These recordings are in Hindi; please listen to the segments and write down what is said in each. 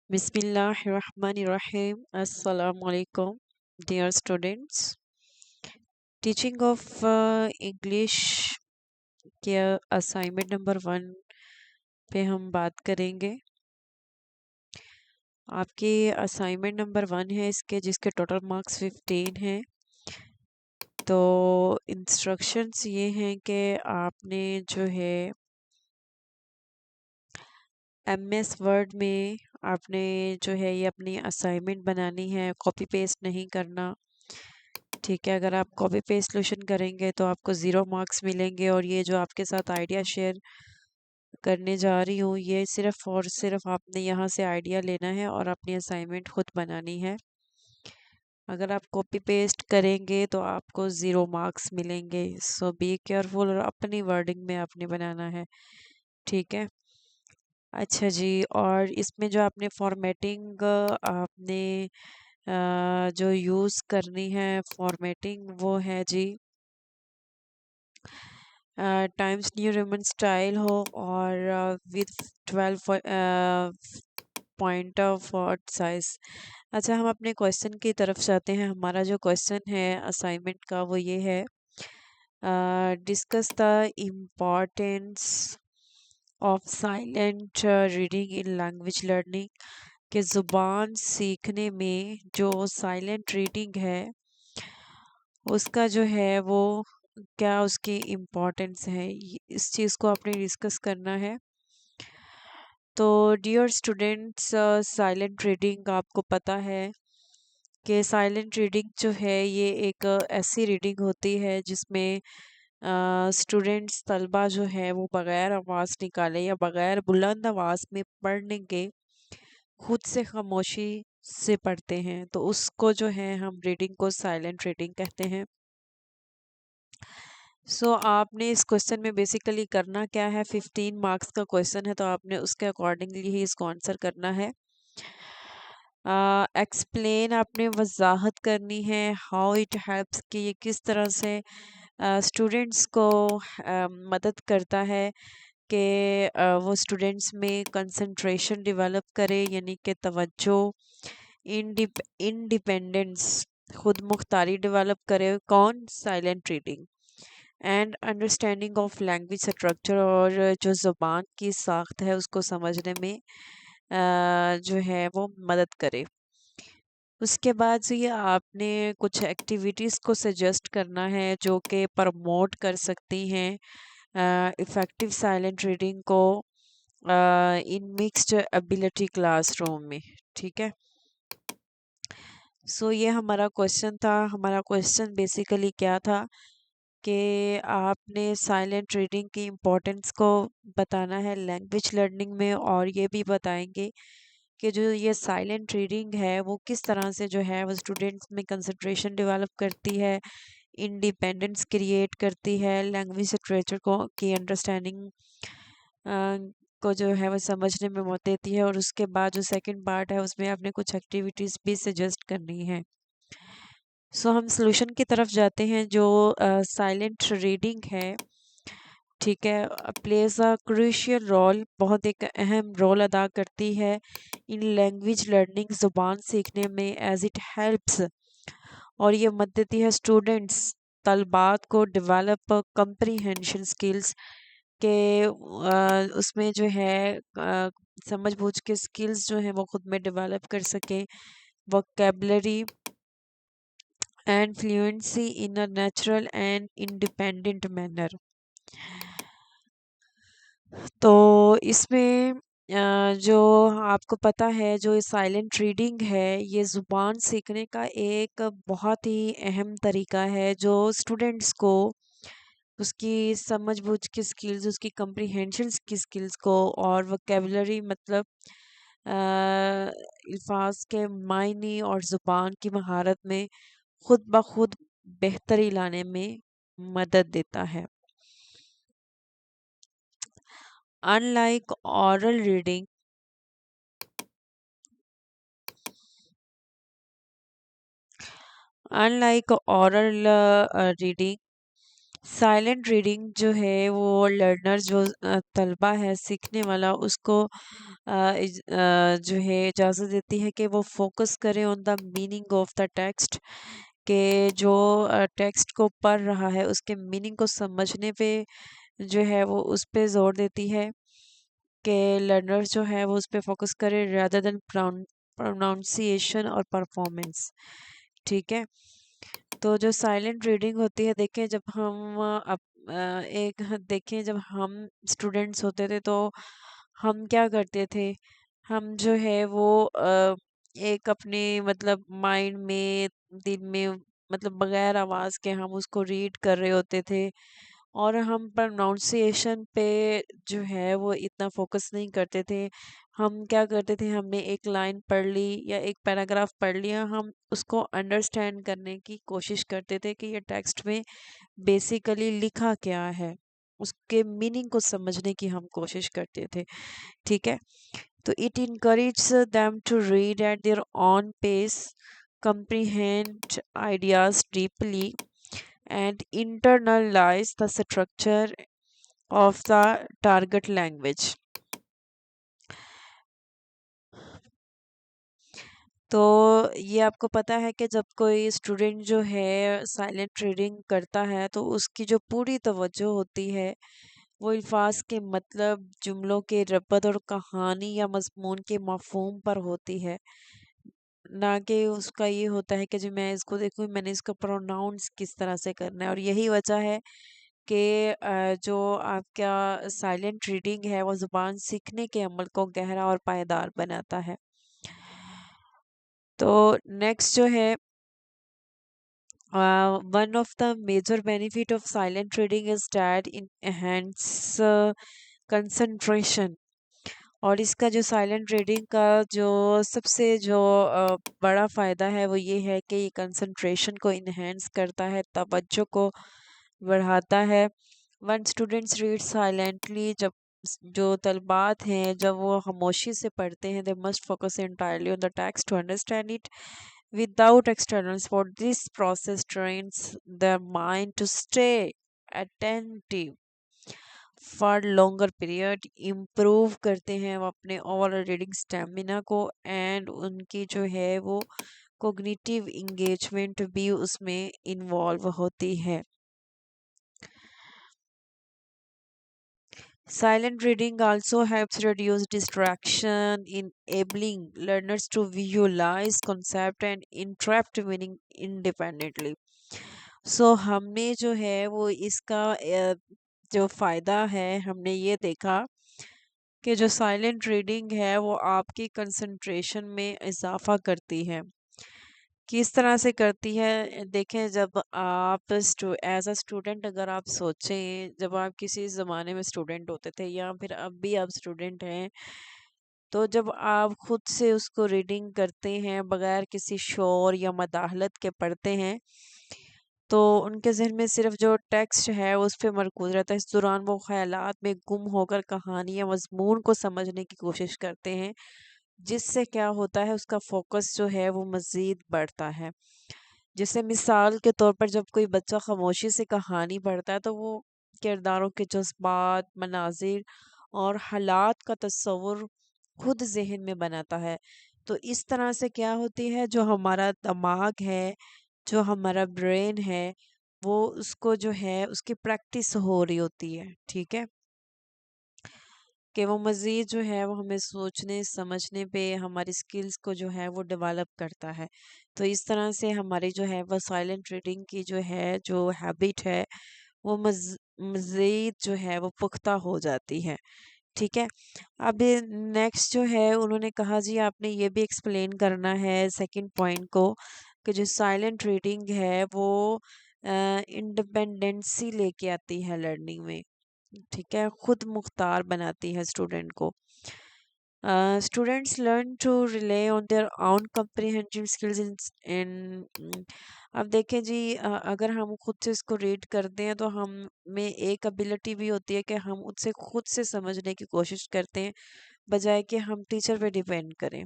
Bismillahirrahmanirrahim. Assalamu alaikum, dear students. Teaching of English के असाइनमेंट नंबर 1 पे हम बात करेंगे। आपके असाइनमेंट नंबर 1 है इसके, जिसके टोटल मार्क्स 15 हैं। तो इंस्ट्रक्शंस ये हैं कि आपने जो है MS वर्ड में आपने जो है ये अपनी असाइनमेंट बनानी है, कॉपी पेस्ट नहीं करना। ठीक है, अगर आप कॉपी पेस्ट सॉल्यूशन करेंगे तो आपको 0 मार्क्स मिलेंगे। और ये जो आपके साथ आइडिया शेयर करने जा रही हूँ, ये सिर्फ और सिर्फ आपने यहाँ से आइडिया लेना है और अपनी असाइनमेंट खुद बनानी है। अगर आप कॉपी पेस्ट करेंगे तो आपको 0 मार्क्स मिलेंगे। सो बी केयरफुल, और अपनी वर्डिंग में आपने बनाना है। ठीक है, अच्छा जी। और इसमें जो आपने फॉर्मेटिंग आपने जो यूज़ करनी है फॉर्मेटिंग, वो है जी टाइम्स न्यू रोमन स्टाइल हो और with 12 point of font size. अच्छा, हम अपने क्वेश्चन की तरफ जाते हैं। हमारा जो क्वेश्चन है असाइनमेंट का वो ये है, discuss the importance of silent reading in language learning. के ज़ुबान सीखने में जो साइलेंट रीडिंग है उसका जो है वो क्या उसकी इम्पोर्टेंस है, इस चीज़ को आपने डिस्कस करना है। तो डियर स्टूडेंट्स, साइलेंट रीडिंग आपको पता है कि साइलेंट रीडिंग जो है ये एक ऐसी रीडिंग होती है जिसमें स्टूडेंट्स तलबा जो है वो बग़ैर आवाज़ निकाले या बग़ैर बुलंद आवाज़ में पढ़ने के खुद से खामोशी से पढ़ते हैं, तो उसको जो है हम रीडिंग को साइलेंट रीडिंग कहते हैं। आपने इस क्वेश्चन में बेसिकली करना क्या है, 15 मार्क्स का क्वेश्चन है तो आपने उसके अकॉर्डिंगली ही इसको आंसर करना है। एक्सप्लेन, आपने वजाहत करनी है हाउ इट हेल्प्स, कि ये किस तरह से स्टूडेंट्स को मदद करता है कि वो स्टूडेंट्स में कंसंट्रेशन डेवलप करे, यानी कि तवज्जो, इंडिपेंडेंस, खुद मुख्तारी डेवलप करे। कौन? Silent reading. And understanding of language structure, और जो ज़ुबान की साख्त है उसको समझने में जो है वो मदद करे। उसके बाद से ये आपने कुछ एक्टिविटीज़ को सजेस्ट करना है जो कि प्रमोट कर सकती हैं इफ़ेक्टिव साइलेंट रीडिंग को इन मिक्स्ड एबिलिटी क्लासरूम में। ठीक है, ये हमारा क्वेश्चन था। हमारा क्वेश्चन बेसिकली क्या था कि आपने साइलेंट रीडिंग की इम्पोर्टेंस को बताना है लैंग्वेज लर्निंग में, और ये भी बताएंगे कि जो ये साइलेंट रीडिंग है वो किस तरह से जो है वो स्टूडेंट्स में कंसंट्रेशन डेवलप करती है, इंडिपेंडेंस क्रिएट करती है, लैंग्वेज लिटरेचर को की अंडरस्टैंडिंग को जो है वो समझने में मदद देती है। और उसके बाद जो सेकंड पार्ट है उसमें आपने कुछ एक्टिविटीज़ भी सजेस्ट करनी है। हम सॉल्यूशन की तरफ जाते हैं। जो साइलेंट रीडिंग है, ठीक है, प्लेज अ क्रूशियल रोल, बहुत एक अहम रोल अदा करती है इन लैंग्वेज लर्निंग, ज़ुबान सीखने में, एज इट हेल्प्स, और ये मदद देती है स्टूडेंट्स तलबात को डेवलप कंप्रीहेंशन स्किल्स के उसमें जो है समझ बूझ के स्किल्स जो है वो खुद में डेवलप कर सकें, vocabulary and fluency in a natural and independent manner. तो इसमें जो आपको पता है जो साइलेंट रीडिंग है ये ज़ुबान सीखने का एक बहुत ही अहम तरीका है जो स्टूडेंट्स को उसकी समझ बूझ की स्किल्स, उसकी कम्प्रीहेंशन की स्किल्स को, और वोकेबलरी मतलब अल्फाज के मायने और ज़ुबान की महारत में खुद ब खुद बेहतरी लाने में मदद देता है। Unlike oral reading, unlike oral reading, silent reading जो है वो लर्नर जो तलबा है सीखने वाला उसको जो है इजाज़त देती है कि वो फोकस करे on the meaning of the text, के जो टेक्स्ट को पढ़ रहा है उसके मीनिंग को समझने पे जो है वो उस पे जोर देती है कि लर्नर जो है वो उस पे फोकस करे rather देन प्रोनाउंसिएशन और परफॉर्मेंस। ठीक है। तो जो साइलेंट रीडिंग होती है, देखें जब हम देखें जब हम स्टूडेंट्स होते थे तो हम क्या करते थे, हम जो है वो एक अपने मतलब माइंड में, दिल में, मतलब बगैर आवाज के हम उसको रीड कर रहे होते थे और हम प्रोनाउंसिएशन पे जो है वो इतना फोकस नहीं करते थे। हम क्या करते थे, हमने एक लाइन पढ़ ली या एक पैराग्राफ पढ़ लिया, हम उसको अंडरस्टैंड करने की कोशिश करते थे कि ये टेक्स्ट में बेसिकली लिखा क्या है, उसके मीनिंग को समझने की हम कोशिश करते थे। ठीक है। तो it encourages them to read at their own pace, comprehend ideas deeply, and internalize the structure of the target language. तो ये आपको पता है कि जब कोई स्टूडेंट जो है साइलेंट रीडिंग करता है तो उसकी जो पूरी तवज्जो होती है वो अल्फाज के मतलब, जुमलों के रबत और कहानी या मज़मून के मफ़हूम पर होती है, ना कि उसका ये होता है कि जो मैं इसको देखूँ मैंने इसको प्रोनाउंस किस तरह से करना है। और यही वजह है कि जो आपका साइलेंट रीडिंग है वो ज़ुबान सीखने के अमल को गहरा और पायदार बनाता है। तो नेक्स्ट जो है, one of the major benefit of silent reading is that it enhance concentration। और इसका जो साइलेंट रीडिंग का जो सबसे जो बड़ा फ़ायदा है वो ये है कि ये कंसंट्रेशन को इन्हेंस करता है, तवज्जो को बढ़ाता है। वन स्टूडेंट्स रीड साइलेंटली, जब जो तलबात हैं जब वो खामोशी से पढ़ते हैं, they must focus entirely on the text to understand it without external support. This process trains the mind to stay attentive for longer period, improve करते हैं वो अपने ओवरऑल रीडिंग स्टेमिना को, एंड उनकी जो है वो कोग्निटिव इंगेजमेंट भी उसमें इन्वॉल्व होती है। Silent reading also helps reduce distraction, enabling learners to visualize concept and interpret meaning independently. सो हमने जो है वो इसका जो फायदा है हमने ये देखा कि जो साइलेंट रीडिंग है वो आपकी कंसंट्रेशन में इजाफा करती है। किस तरह से करती है, देखें जब आप एज अ स्टूडेंट अगर आप सोचें, जब आप किसी ज़माने में स्टूडेंट होते थे या फिर अब भी आप स्टूडेंट हैं, तो जब आप खुद से उसको रीडिंग करते हैं बगैर किसी शोर या मदाखलत के पढ़ते हैं तो उनके ज़हन में सिर्फ जो टेक्स्ट है उस पे मरकूज़ रहता है। इस दौरान वो ख़यालात में गुम होकर कहानी या मज़मून को समझने की कोशिश करते हैं, जिससे क्या होता है उसका फ़ोकस जो है वो मज़ीद बढ़ता है। जैसे मिसाल के तौर पर जब कोई बच्चा खामोशी से कहानी पढ़ता है तो वो किरदारों के जज़्बात, मनाज़िर और हालात का तस्वुर खुद ज़हन में बनाता है। तो इस तरह से क्या होती है, जो हमारा दिमाग है, जो हमारा ब्रेन है, वो उसको जो है उसकी प्रैक्टिस हो रही होती है। ठीक है। कि वो मज़ीद जो है वो हमें सोचने समझने पे हमारी स्किल्स को जो है वो डेवलप करता है। तो इस तरह से हमारी जो है वो साइलेंट रीडिंग की जो है जो हैबिट है वो मज़ीद जो है वो पुख्ता हो जाती है। ठीक है। अब नेक्स्ट जो है उन्होंने कहा जी आपने ये भी एक्सप्लेन करना है सेकंड पॉइंट को, कि जो साइलेंट रीडिंग है वो इंडिपेंडेंसी लेके आती है लर्निंग में। ठीक है, खुद मुख्तार बनाती है स्टूडेंट को। Students learn to rely on their own comprehensive skills in अब देखें जी, अगर हम खुद से इसको रीड करते हैं तो हम में एक एबिलिटी भी होती है कि हम उससे खुद से समझने की कोशिश करते हैं बजाय कि हम टीचर पे डिपेंड करें।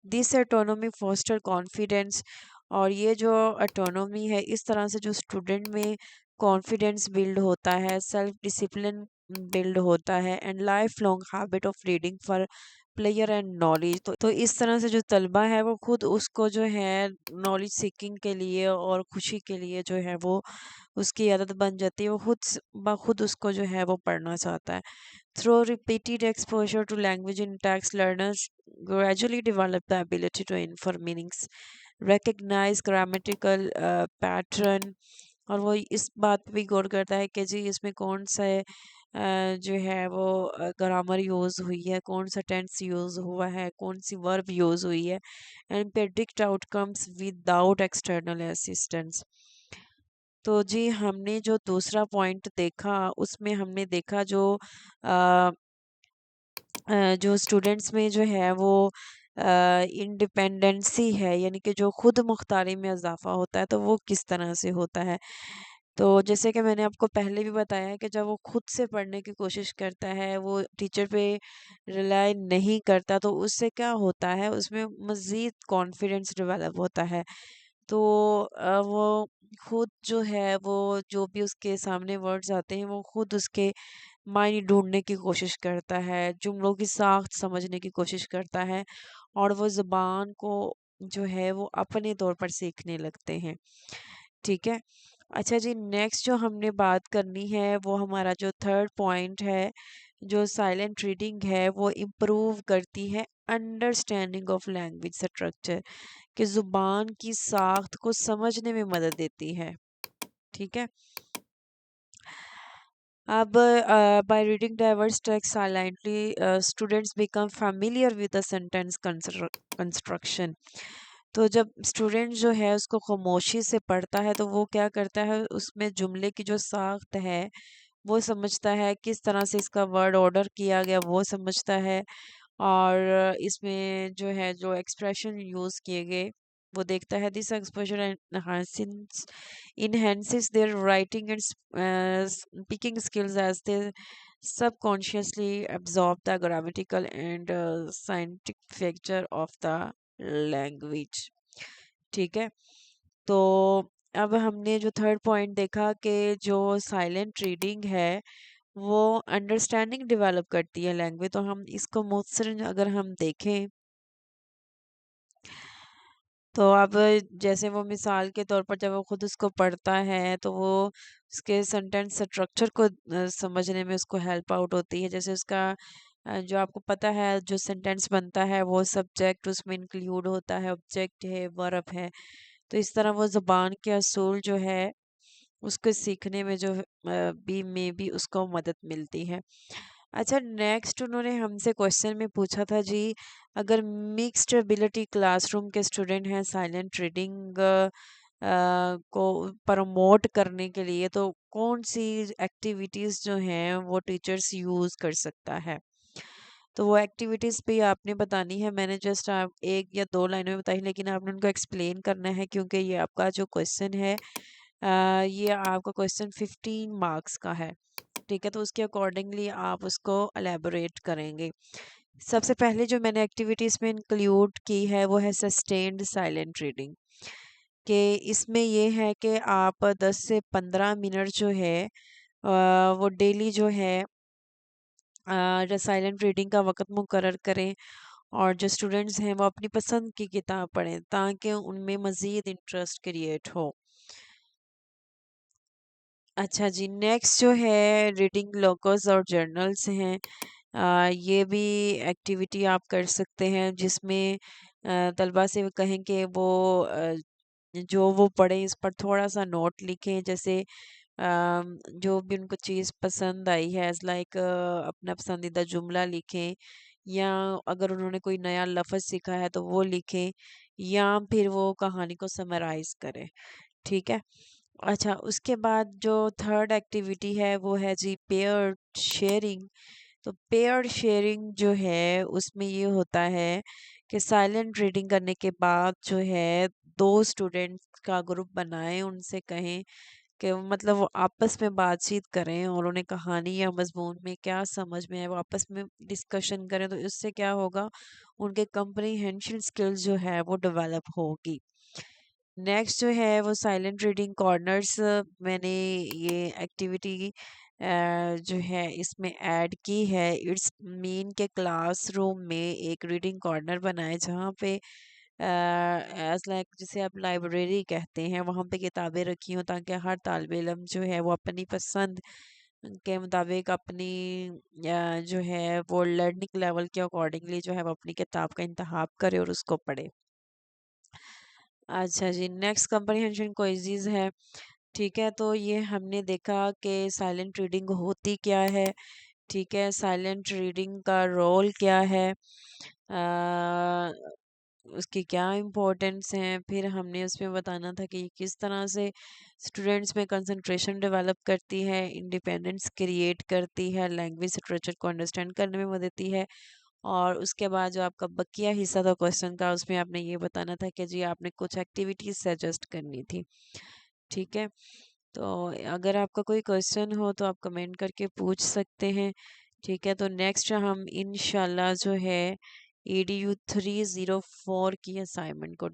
दिस ऑटोनॉमी फोस्टर कॉन्फिडेंस, और ये जो ऑटोनॉमी है इस तरह से जो स्टूडेंट में कॉन्फिडेंस बिल्ड होता है, सेल्फ डिसिप्लिन बिल्ड होता है and life long habit of reading for player and knowledge. तो इस तरह से जो तलबा है वो खुद उसको जो है नॉलेज सीकिंग के लिए और खुशी के लिए जो है वो उसकी आदत बन जाती है, वो खुद उसको जो है वो पढ़ना चाहता है। Through repeated exposure to language in text, learners gradually develop the ability to infer meanings, recognize grammatical pattern, और वो इस बात पे भी गौर करता है कि जी इसमें कौन सा जो है वो ग्रामर यूज़ हुई है, कौन सा टेंस यूज़ हुआ है, कौन सी वर्ब यूज़ हुई है, and predict outcomes without external assistance. तो जी हमने जो दूसरा पॉइंट देखा उसमें हमने देखा अ, जो स्टूडेंट्स में जो है वो इंडिपेंडेंसी है, यानी कि जो खुद मुख्तारी में इजाफा होता है, तो वो किस तरह से होता है। तो जैसे कि मैंने आपको पहले भी बताया कि जब वो खुद से पढ़ने की कोशिश करता है, वो टीचर पे रिलाई नहीं करता, तो उससे क्या होता है, उसमें मज़ीद कॉन्फिडेंस डेवलप होता है। तो वो खुद जो है वो जो भी उसके सामने वर्ड्स आते हैं वो खुद उसके मायने ढूंढने की कोशिश करता है, जुमलों की साख्त समझने की कोशिश करता है, और वो ज़ुबान को जो है वो अपने तौर पर सीखने लगते हैं। ठीक है। अच्छा जी, नेक्स्ट जो हमने बात करनी है वो हमारा जो थर्ड पॉइंट है, जो साइलेंट रीडिंग है वो इम्प्रूव करती है अंडरस्टैंडिंग ऑफ लैंग्वेज स्ट्रक्चर, कि ज़ुबान की साख्त को समझने में मदद देती है। ठीक है। अब by reading diverse text silently, students become familiar with the sentence construction। तो जब स्टूडेंट जो है उसको खामोशी से पढ़ता है तो वो क्या करता है, उसमें जुमले की जो साख्त है वो समझता है, किस तरह से इसका वर्ड ऑर्डर किया गया वो समझता है, और इसमें जो है जो एक्सप्रेशन यूज़ किए गए वो देखता है। This exposure enhances their writing and speaking skills as they subconsciously absorb the grammatical and scientific feature of the language। ठीक है। तो अब हमने जो थर्ड पॉइंट देखा कि जो साइलेंट रीडिंग है वो अंडरस्टैंडिंग डेवलप करती है लैंग्वेज। तो हम इसको मुख्तसरन अगर हम देखें तो अब जैसे वो मिसाल के तौर पर जब वो खुद उसको पढ़ता है तो वो उसके सेंटेंस स्ट्रक्चर को समझने में उसको हेल्प आउट होती है। जैसे उसका जो आपको पता है जो सेंटेंस बनता है वो सब्जेक्ट उसमें इंक्लूड होता है, ऑब्जेक्ट है, वर्ब है। तो इस तरह वो ज़ुबान के असूल जो है उसको सीखने में जो भी उसको मदद मिलती है। अच्छा, नेक्स्ट उन्होंने हमसे क्वेश्चन में पूछा था जी, अगर मिक्स्ड एबिलिटी क्लासरूम के स्टूडेंट हैं साइलेंट रीडिंग को प्रमोट करने के लिए, तो कौन सी एक्टिविटीज़ जो हैं वो टीचर्स यूज़ कर सकता है। तो वो एक्टिविटीज़ भी आपने बतानी है। मैंने जस्ट आप एक या दो लाइनों में बताई, लेकिन आपने उनको एक्सप्लेन करना है क्योंकि ये आपका जो क्वेश्चन है ये आपका क्वेश्चन 15 मार्क्स का है। ठीक है, तो उसके अकॉर्डिंगली आप उसको एलेबोरेट करेंगे। सबसे पहले जो मैंने एक्टिविटीज़ में इंक्लूड की है वो है सस्टेन्ड साइलेंट रीडिंग, कि इसमें ये है कि आप 10 से 15 मिनट जो है वो डेली जो है साइलेंट रीडिंग का वक़्त मुकर्रर करें, और जो स्टूडेंट्स हैं वो अपनी पसंद की किताब पढ़ें ताकि उनमें मज़ीद इंटरेस्ट क्रिएट हो। अच्छा जी, नेक्स्ट जो है रीडिंग लॉगर्स और जर्नल्स हैं। ये भी एक्टिविटी आप कर सकते हैं जिसमें तलबा से वो कहें कि वो जो वो पढ़ें इस पर थोड़ा सा नोट लिखें। जैसे जो भी उनको चीज़ पसंद आई है एज़ लाइक अपना पसंदीदा जुमला लिखें, या अगर उन्होंने कोई नया लफ्ज़ सीखा है तो वो लिखें, या फिर वो कहानी को समराइज़ करें। ठीक है। अच्छा, उसके बाद जो थर्ड एक्टिविटी है वो है जी पेयर शेयरिंग। तो पेयर शेयरिंग जो है उसमें ये होता है कि साइलेंट रीडिंग करने के बाद जो है दो स्टूडेंट्स का ग्रुप बनाएं, उनसे कहें कि मतलब वो आपस में बातचीत करें और उन्हें कहानी या मजमून में क्या समझ में है वो आपस में डिस्कशन करें। तो इससे क्या होगा, उनके कम्प्रीहेंशन स्किल्स जो है वो डेवलप होगी। नेक्स्ट जो है वो साइलेंट रीडिंग कॉर्नर्स, मैंने ये एक्टिविटी जो है इसमें ऐड की है। इट्स मीन के क्लासरूम में एक रीडिंग कॉर्नर बनाए जहाँ पे एज लाइक जिसे आप लाइब्रेरी कहते हैं, वहाँ पे किताबें रखी हों ताकि हर तालिब इल्म जो है वो अपनी पसंद के मुताबिक अपनी जो है वो लर्निंग लेवल के अकॉर्डिंगली जो है वो अपनी किताब का इंतखाब करे और उसको पढ़े। अच्छा जी, नेक्स्ट कंप्रीहेंशन क्विज़ है। ठीक है, तो ये हमने देखा कि साइलेंट रीडिंग होती क्या है। ठीक है, साइलेंट रीडिंग का रोल क्या है, उसकी क्या इम्पोर्टेंस हैं। फिर हमने उसमें बताना था कि ये किस तरह से स्टूडेंट्स में कंसंट्रेशन डेवलप करती है, इंडिपेंडेंस क्रिएट करती है, लैंग्वेज लिटरेचर को अंडरस्टैंड करने में मदद देती है। और उसके बाद जो आपका बकिया हिस्सा था क्वेश्चन का, उसमें आपने ये बताना था कि जी आपने कुछ एक्टिविटीज सजेस्ट करनी थी। ठीक है, तो अगर आपका कोई क्वेश्चन हो तो आप कमेंट करके पूछ सकते हैं। ठीक है, तो नेक्स्ट हम इंशाल्लाह जो है EDU 304 की असाइनमेंट को